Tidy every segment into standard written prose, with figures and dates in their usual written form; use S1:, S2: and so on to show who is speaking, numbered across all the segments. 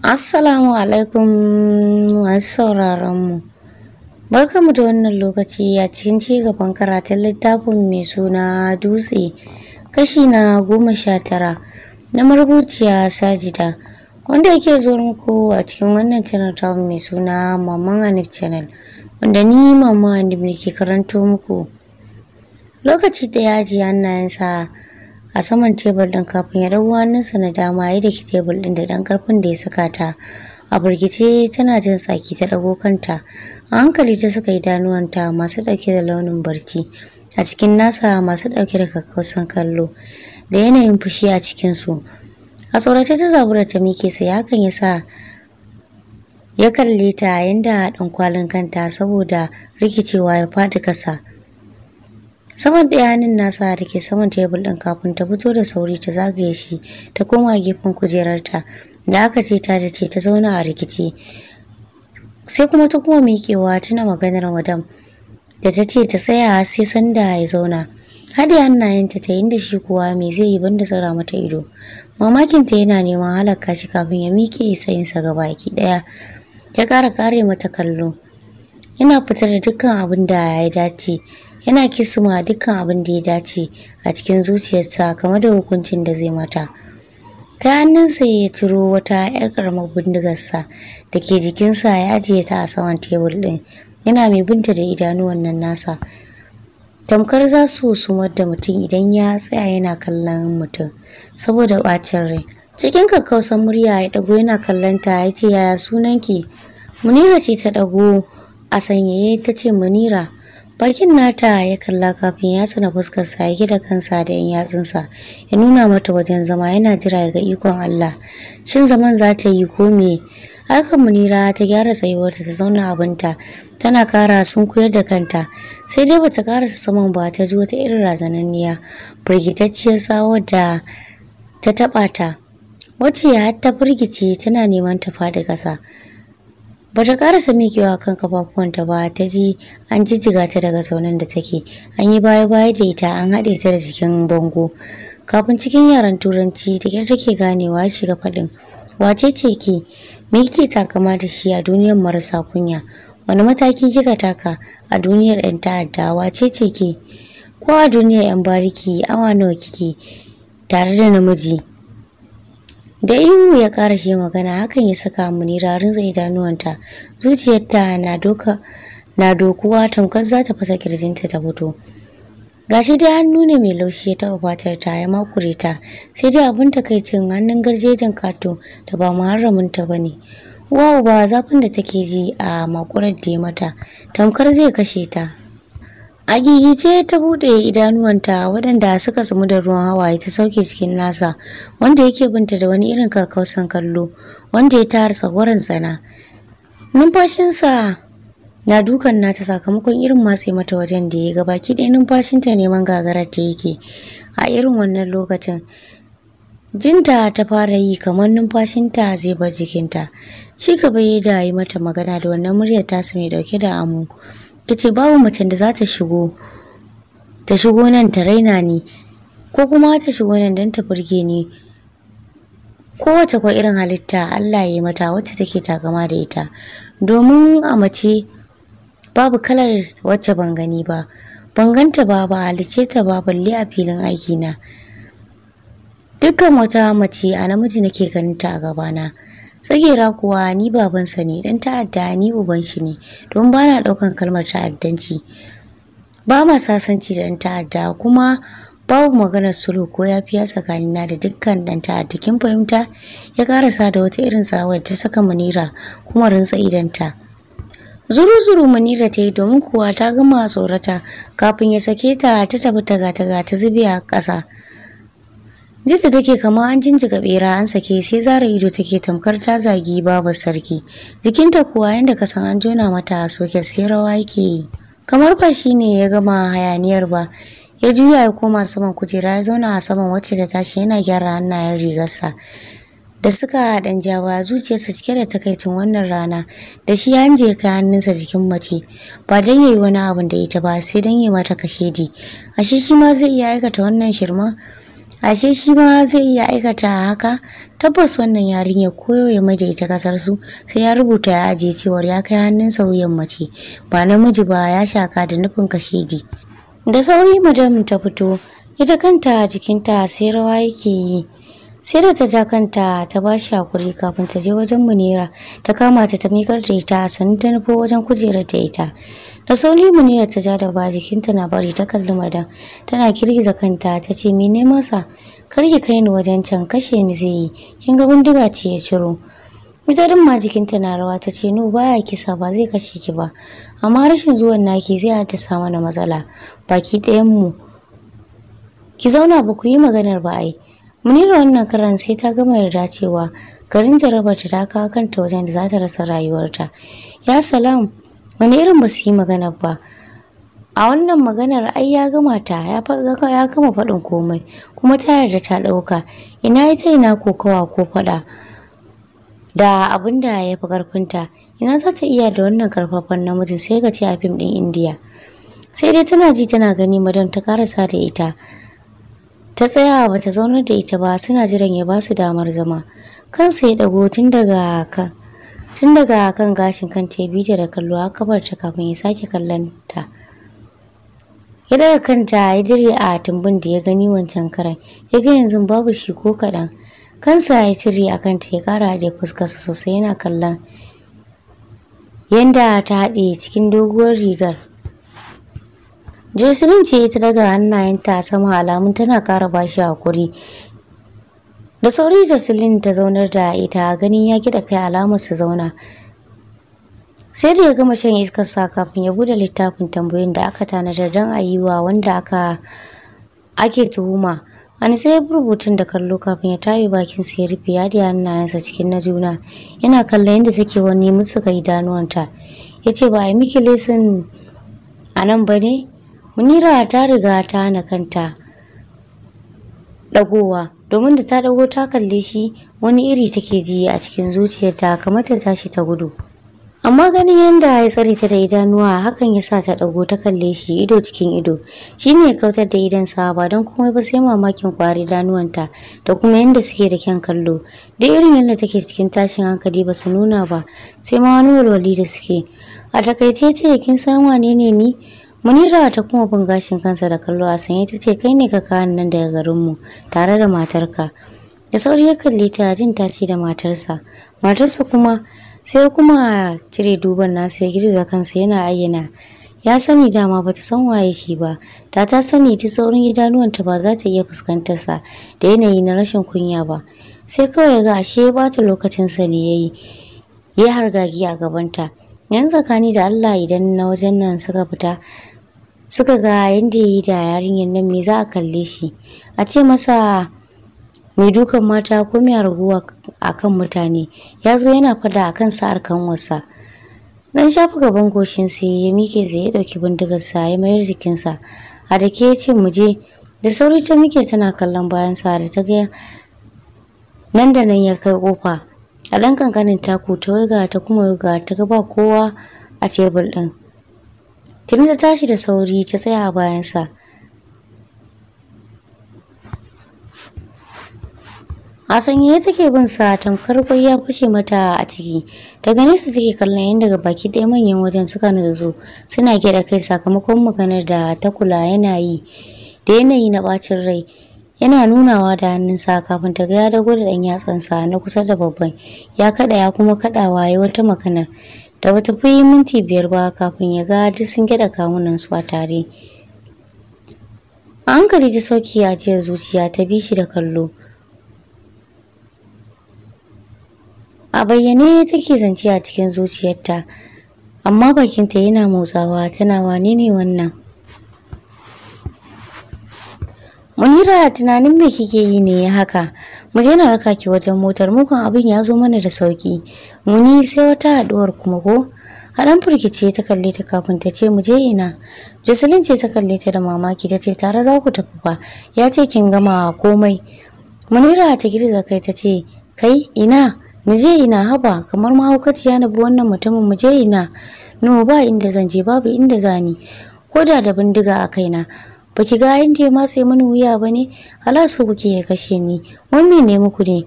S1: Assalamu alaikum masu sauraronmu. Barkamu da wannan lokaci a cikin cigaban karatun littafin mai suna Dutse, kashi na 19 na marubuciya Sajida, wanda yake zuwa muku a cikin wannan channel ta mai suna Maman Hanif Channel, wanda ni Maman Hanif nake karanto muku. Lokaci da ya ji hannayensa a saman tebur ɗin kafin ya ɗau hannunsa na dama ya daki tebur ɗin da ɗan ƙarfin da ya saka ta. A burgice tana jin tsaki ta ɗago kanta. A hankali ta saka idanuwanta masu ɗauke da launin barci a cikin nasa masu ɗauke da kakkausan kallo da yanayin fushi a cikinsu. A tsorace ta zabura ta miƙe sai hakan ya sa ya kalle ta yanda ɗan kwalin kanta saboda rikicewa ya faɗi ƙasa. Saman ɗaya hannun nasa da ke saman tebul ɗin kafin ta fito da sauri ta zagaye shi ta koma gefen kujerarta da aka ce ta da ce ta zauna a rikici. Sai kuma ta kuma miƙewa tuna maganar madam da ta ce ta tsaya sai sanda ya zauna. Haɗe hannayenta ta inda shi kuwa me zai yi banda tsara mata ido. Mamakinta yana neman halaka shi kafin ya miƙe tsayinsa gabaki ɗaya. Ya ƙara ƙare mata kallo. Yana fitar da dukkan abin da ya dace. Yana kisma dukkan abin da ya dace a cikin zuciyarsa kamar da hukuncin da zai mata. Kai hannunsa ya ciro wata 'yar ƙaramar bindigarsa da ke jikinsa ya ajiye ta a saman tebur ɗin. Yana mai binta da idanuwan nan nasa. Tamkar za su sumar da mutum idan ya tsaya yana kallon mutum saboda ɓacin rai. Cikin kakkausan murya ya ɗago yana kallonta ya ce, "Yaya sunanki?" Munira ce ta ɗago a sanyaye ta ce, "Munira." Bakin nata ya kalla kafin ya tsana fuskarsa ya gida kansa da yan yatsunsa ya nuna mata wajen zama yana jira ya ga ikon Allah. Shin zaman za ta yi ko me? Haka Munira ta gyara tsayuwarta ta zauna abinta tana kara sunkuyar da kanta. Sai dai bata karasa saman ba ta ji wata irin razananniya firgitacciyar tsawar da ta taɓa ta. Wacce har ta firgice tana neman ta faɗi ƙasa. Bata karasa miƙewa kan kafafuwanta ba ta ji an jijjiga ta daga zaunen da take. An yi baya-baya da ita an haɗe ta da jikin bango. Kafin cikin yaren turanci da kyar take ganewa ya shiga faɗin. Wace ce ke? Me kike takama da shi a duniyar marasa kunya? Wani mataki kika taka a duniyar 'yan ta'adda? Wace ce ke? Ko a duniyar 'yan bariki awa nawa kike tare da namiji? Da ihu ya ƙara shi magana hakan ya saka Munira rinza idanuwanta. Zuciyarta na dokuwa tamkar za ta fasa kirjinta ta fito. Gashi dai hannu ne mai laushi ya taɓa fatar ta ya makure ta. Sai dai abin takaicin hannun garjejen kato da ba muharramin ta bane. Wow, ba zafin da take ji a makurar da ya mata tamkar zai kashe ta. A gigice ta bude idanuwanta waɗanda suka tsumu da ruwan hawaye ta sauke cikin nasa wanda yake binta da wani irin kakkausan kallo wanda ya tara tsagwaron tsana. Numfashinsa na dukan nata sakamakon irin matse mata wajen da ya ga baki ɗaya numfashinta neman gagarar ta yake. A irin wannan lokacin jinta ta fara yi kamar numfashinta zai bar jikinta. Ci gaba ya da yi mata magana da wannan muryar tasa mai dauke da amo. Ta ce babu macen da za ta shigo nan ta raina ni ko kuma ta shigo nan don ta burge ni. Kowace kwa irin halitta Allah ya yi mata wacce take takama da ita. Domin a mace babu kalar wacce ban gani ba. Ban ganta ba halice ta ba balle a filin aiki na. Dukkan wata mace a namiji nake ganin ta a gabana. Tsagera kuwa ni babansa ne, dan ta'adda ni uban shi ne, don bana daukan kalmar ta'addanci. Ba ma sasanci da dan ta'adda kuma babu maganar sulhu ko yafiya tsakanina da dukkan dan ta'adda. Kin fahimta? Ya karasa da wata irin tsawar ta saka Munira kuma rintsa idanta. Zuru-zuru Munira ta yi domin kuwa ta gama tsorata kafin ya sake ta ta tafi taga-taga ta zube a ƙasa. Jidda take kama an jinjiga bera an sake sai zara ido take tamkar ta zagi babar sarki. Jikinta kuwa yanda ka san an jona mata a soket sai rawa yake yi. Kamar ba shi ne ya gama hayaniyar ba. Ya juya ya koma saman kujera ya zauna a saman wacce ta tashi yana gyara hannayen rigarsa. Da suka dan jawa zuciyarsa cike da takaicin wannan rana da shi ya je kai hannunsa jikin mace ba dan yayi wani abin da ita ba sai dan yayi mata kashedi. Ashe shi ma zai iya aikata wannan shirma. Ashe shi ma zai iya aikata haka? Tabbas wannan yarinyar koyo ya mai da ita kasar su sai ya rubuta ya ajiye cewar ya kai hannunsa wuyan mace ba namiji ba, ya shaka da nufin kashedi. Da sauri madam ta fito, ita kanta jikinta sai rawa yake yi. Sai da ta ja kanta ta ba shi hakuri kafin ta je wajen Munira ta kama ta mikar da ita sannan ta nufo wajen kujerar da ita. Da sauri Munira ta ja da ba jikinta na bari ta kalli madam tana girgiza kanta ta ce mene masa, kar ki kai ni wajen can, kashe ni zai yi, kin ga bindiga ce ya ciro. Ita din ma jikinta na rawa ta ce no baya kisa, ba zai kashe ki ba, amma rashin zuwan naki zai haddasa mana matsala baki ɗayan mu. Ki zauna ba ku yi maganar ba ai. Munira wannan karan sai ta gama yarda cewa garin jarabarta ta kawo kanta wajen da za ta rasa rayuwarta. Ya salam, wani irin ba su yi maganar ba. A wannan maganar ai ya gama ta, ya gama faɗin komai kuma ta yarda ta ɗauka. Ina ita ina kokawa ko faɗa da abin da ya fi ƙarfinta. Ina za ta iya da wannan ƙarfafan namijin sai ka ce a fim ɗin Indiya. Sai dai tana ji tana gani madam ta karasa da ita. Ta tsaya ba ta zaunar da ita ba, suna jiran ya ba su damar zama. Kansa ya dago tun daga kan gashin kanta ya bi ta da kallo har kafarta kafin ya sake kallon ta. Ya daga kanta ya dire a tumbin da ya gani wancan karan, ya ga yanzu babu shi ko kaɗan. Kansa ya cire a kanta ya ƙara da fuskarsa sosai yana kallon yanda ta haɗe cikin doguwar rigar. Jocelyn ce ta daga hannayenta sama alamun tana ƙara bashi hakuri. Da sauri Jocelyn ta zaunar da ita, ganin ya da kai alamar su zauna. Sai da ya gama shan iskarsa kafin ya bude littafin tambayoyin da aka tanadar don a yi wa wanda ake tuhuma. Wani sai ya rubutun da kallo kafin ya tayi bakin sa ya rufe ya da hannayensa cikin na juna. Yana kallon yadda take wani mutsuka idanuwanta. Ya ce ba a yi miki lesson a nan ba ne? Munira ta riga ta hana kanta dagowa, domin da ta dago ta kalle shi wani iri take ji a cikin zuciyarta kamar ta tashi ta gudu. Amma ganin yanda ya tsare ta da idanuwa hakan ya sa ta dago ta kalle shi ido cikin ido. Shi ne ya kautar da idansa ba don komai ba sai mamakin kwari idanuwanta da kuma yanda suke da kyan kallo. Da irin yadda take cikin tashin hankali ba su nuna ba, sai ma wani walwali da suke. A takaice ce kin san wane ne ni? Munira ta kuma bin gashin kansa da kallo a sanye ta ce kai ne ka kawo nan daga garinmu tare da matarka. Da sauri ya kalle ta jin ta ce da matarsa. Matarsa kuma sai kuma cire duban nasa ya girgiza kansa yana ayyana. Ya sani dama bata san waye shi ba. Da ta sani ta saurin idanuwanta ba za ta iya fuskantar sa da yanayi na rashin kunya ba. Sai kawai ga ashe ya bata lokacinsa ne yayi. Ya hargagi a gabanta. Yan tsakani da Allah idan na wajen nan suka fita suka ga yanda yayi da yarinyar nan me za a kalle shi, a ce masa mai dukan mata ko mai raguwa akan mutane, ya zo yana fada akan sa'ar kanwarsa. Dan shafa gaban goshin sai ya mike zai ya dauki bindigar sa ya mayar jikinsa. A dake ya ce mu je. Da sauri ta mike tana kallon bayan sa da ta ga nan da nan ya kai kofa. A dan kankanin taku ta waiga ta kuma waiga ta ga ba kowa a tebur din. Tuni ta tashi da sauri ta tsaya a bayansa. A sanye take bin sa tamkar kwai ya fashe mata a ciki. Daga nesa take kallon yadda baki ɗaya manyan wajen suka nazo suna gyaɗa kai sakamakon maganar da ta kula yana yi da yanayi na bacin rai. Yana nunawa da hannunsa kafin ta ga ya dago da ɗan yatsansa na kusa da babban. Ya kaɗa ya kuma kaɗawa ya wata maganar. Da bata fi minti 5 ba kafin ya ga duk sun gyaɗa kawunansu a tare. A hankali ta sauki ajiyar zuciya ta bi shi da kallo. A bayyane take zance a cikin zuciyarta, amma bakinta yana motsawa tana wane ne wannan? Munira tunanin me kike yi ne haka? Mu je na raka ki wajen motar mu kan abin ya zo mana da sauki. Muni sai wata haduwar kuma ko? Hadan furkice ta kalle ta kafin ta ce mu je ina. Jocelyn ce ta kalle ta da mamaki ta ce tare za ku tafi fa. Ya ce kin gama komai. Munira ta girgiza kai ta ce kai ina? Ni je ina haba kamar mahaukaciya na bi wannan mutumin mu je ina. No ba inda zan je babu inda zani. Koda da bindiga a kaina. baki ga inda ya matse mani wuya bane? Hala so kuke ya kashe ni. Wani ne muku ne?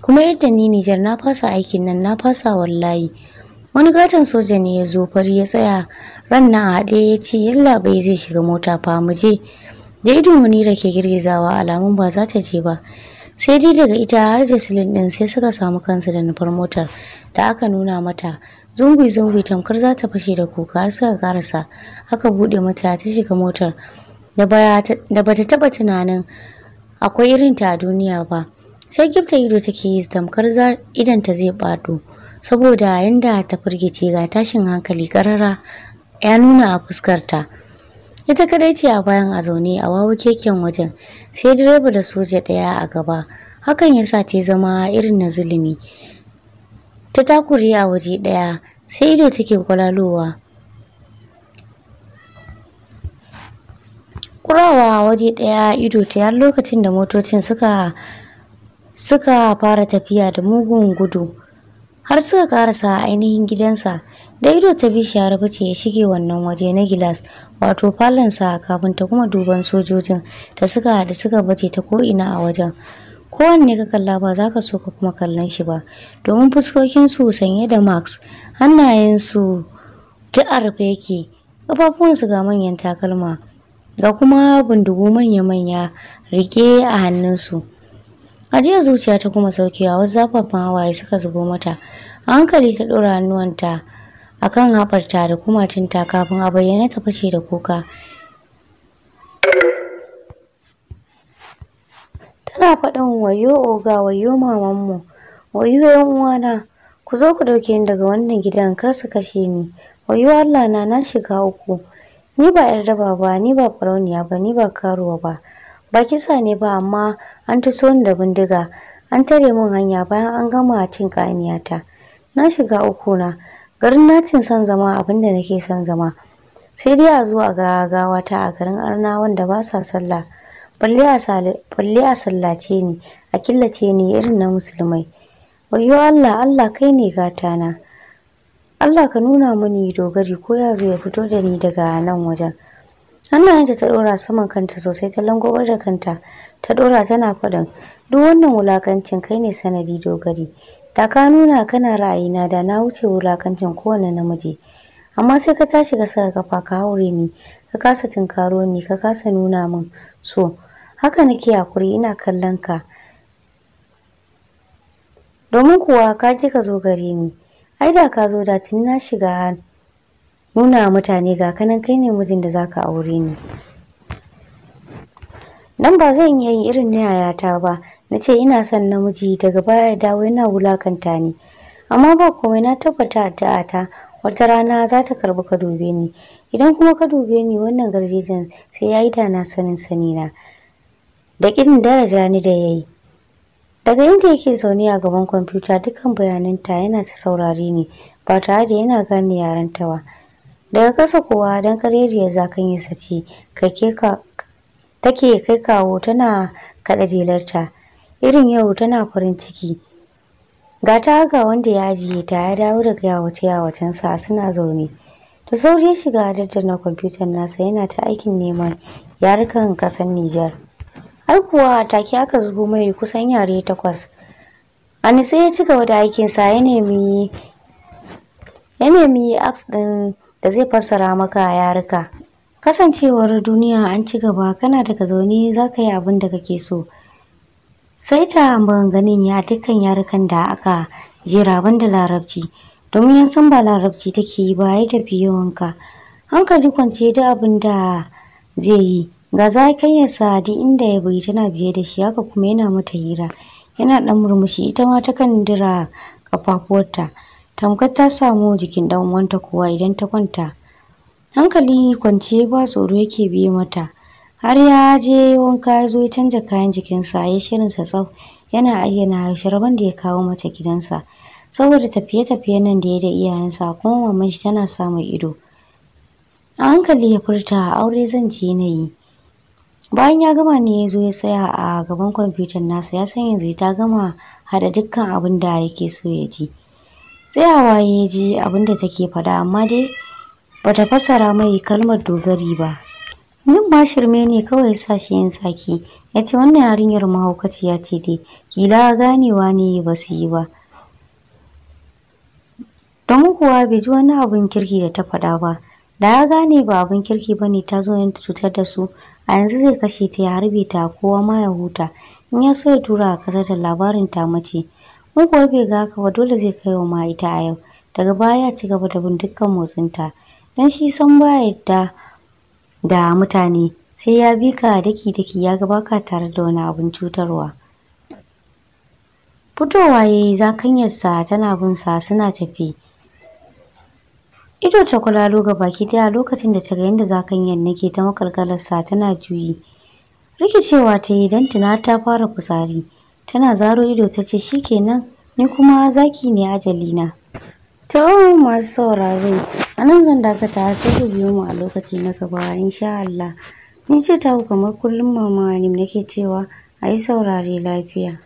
S1: Kuma yadda ni Nijar na fasa aikin nan, na fasa wallahi. Wani katon soja ne ya zo fari ya tsaya ran na haɗe ya ce yalla bai zai shiga mota fa mu je. Da ido Munira ke girgizawa alamun ba za ta je ba. Sai dai daga ita har Jaslin din sai suka samu kansu da nufar motar da aka nuna mata. Zungui tamkar za ta fashe da kuka har suka karasa. Aka bude mata ta shiga motar da bata taba tunanin akwai irin ta a duniya ba. Sai gifta ido take yi tamkar idan ta zai bado saboda yanda ta firgice ga tashin hankali karara ya nuna a fuskarta. Ita kadai ce a bayan a zaune a wawo keken wajen, sai direba da soja daya a gaba. Hakan ya sa ta zama irin na zulumi. Ta takure a waje daya, sai ido take kwalalowa. Kurawa a waje daya ido ta har lokacin da motocin suka fara tafiya da mugun gudu. Har suka karasa ainihin gidansa, da ido ta bi shi har bace ya shige wannan waje na gilas, wato falonsa kafin ta kuma duban sojojin da suka haɗu suka bace ta ko'ina a wajen. Kowanne ka kalla ba za ka so ka kuma kallon shi ba, domin fuskokinsu sanye da mask, hannayensu duk a rufe yake, ƙafafuwansu ga manyan takalma, ga kuma bindigu manya-manya rike a hannunsu. Ajiyar zuciya ta kuma saukewa, wasu zafafan hawaye suka zubo mata. A hankali ta ɗora hannuwanta a kan haɓarta da kumatunta kafin a bayyana ta fashe da kuka. Tana faɗin wayo oga, wayo mamanmu, wayo yan uwana, ku zo ku ɗauke ni daga wannan gidan kar su kashe ni. Wayo Allah na shiga uku. Ni ba 'yar daba ba, ni ba farauniya ba, ni ba karuwa ba. Ba kisa ne ba amma an tuso ni da bindiga, an tare min hanya bayan an gama cin ƙaniyata. Na shiga uku na, garin nacin son zama abinda nake son zama. Sai dai a zo a ga gawata a garin arna wanda ba sa sallah. Balle a sallace ni, a killace ni irin na musulmai. Wayyo Allah, Allah kai ne gatana. Allah ka nuna mini dogari ko ya zo ya fito da ni daga nan wajen. Hannayenta ta ɗora saman kanta sosai, ta langobar da kanta ta ɗora tana faɗin duk wannan wulakancin kai ne sanadi dogari. Da ka nuna kana ra'ayina da na wuce wulakancin kowane namiji. Amma sai ka tashi ka saka kafa ka haure ni, ka kasa tunkaro ni, ka kasa nuna min so. Haka nake hakuri ina kallon ka. Domin kuwa ka ji ka zo gare ni. Ai da ka zo da tuni na shiga nuna mutane ga kanan kai ne mijin da zaka aure ni. Dan ba zan iya yin irin na yayata ba, na ce ina son namiji daga baya ya dawo yana wulakanta ni. Amma ba komai, na tabbata addu'ata wata rana za ta karbi ka dube ni. Idan kuma ka dube ni wannan garjejen sai yayi da na sanin sanina da kin daraja ni da yayi. Daga inda yake zaune a gaban kwamfuta dukkan bayananta yana ta saurare ni ba tare da yana gane yaranta ba. Daga kasa kuwa dan kareriyar zakan yi sace take kai kawo tana kada jelarta. Irin yau tana farin ciki. Ga ta ga wanda ya ajiye ta ya dawo daga yawacensa suna zaune. Da sauri ya shiga daddana kwamfutar nasa yana ta aikin neman yarukan kasar Nijar. Har kuwa take aka zubo mai kusan yare 8. Anise ya ci gaba da aikinsa ya nemi apps din da zai fassara maka yaruka. Kasancewar duniya an ci gaba kana daga zaune za ka yi abin da kake so. Sai ta maganganun ya dukkan yarukan da aka jera banda larabci. Domin yan san ba larabci take yi ba ya tafi yawanka. Hankali kwance da abin da zai yi. Ga zakanyarsa duk inda ya bi tana biye da shi haka kuma yana mata hira. Yana dan murmushi ita ma ta kan dira kafafuwarta. Tamkar ta samu jikin dan uwanta kowa idan ta kwanta. Hankali kwance ba tsoro yake biye mata. Har ya je wanka ya zo ya canja kayan jikinsa ya shirinsa tsaf. Yana ayyana sharban da ya kawo mata gidansa. Saboda tafiye-tafiyen nan da ya da iyayensa kuma maman shi tana samun ido. A hankali ya furta aure zan je na yi. Bayan ya gama ne ya zo ya tsaya a gaban kwamfutar nasa ya san yanzu ta gama hada dukkan abin da yake so ya ji. Tsayawa ya ji abin da take faɗa amma dai bata fassara mai kalmar dogari ba. Jin ba shirme ne kawai sa shi yin saki. Ya ce wannan yarinyar mahaukaciya ce dai, kila ganewa ne ba su yi ba. Domin kuwa bai ji wani abin kirki da ta faɗa ba. Da ya gane ba abin kirki ba ne ta zo yin cutar da su, a yanzu zai kashe ta ya harbe ta kowa ma ya huta. In ya so ya tura a kasar da labarin ta mace. In kuwa bai ga haka ba dole zai kai wa ma ita a yau. Daga baya ya ci gaba da bin dukkan motsinta. Dan shi san ba yadda da mutane sai ya bi ka daki-daki ya ga baka tare da wani abin cutarwa. Fitowa ya yi zakanyarsa tana bin sa suna tafi. Ido ta kwalalo ga baki daya lokacin da ta ga yadda zakanyar nake ta makalkalarsa tana juyi. Rikicewa ta yi don tuna ta fara fitsari. Tana zaro ido ta ce shikenan ni kuma zaki ne ajalina. To masu sauraro, a nan zan dakata sai ku biyo mu a lokaci na gaba insha Allah. Ni ce taku kamar kullum Mama Halim nake cewa a yi saurare lafiya.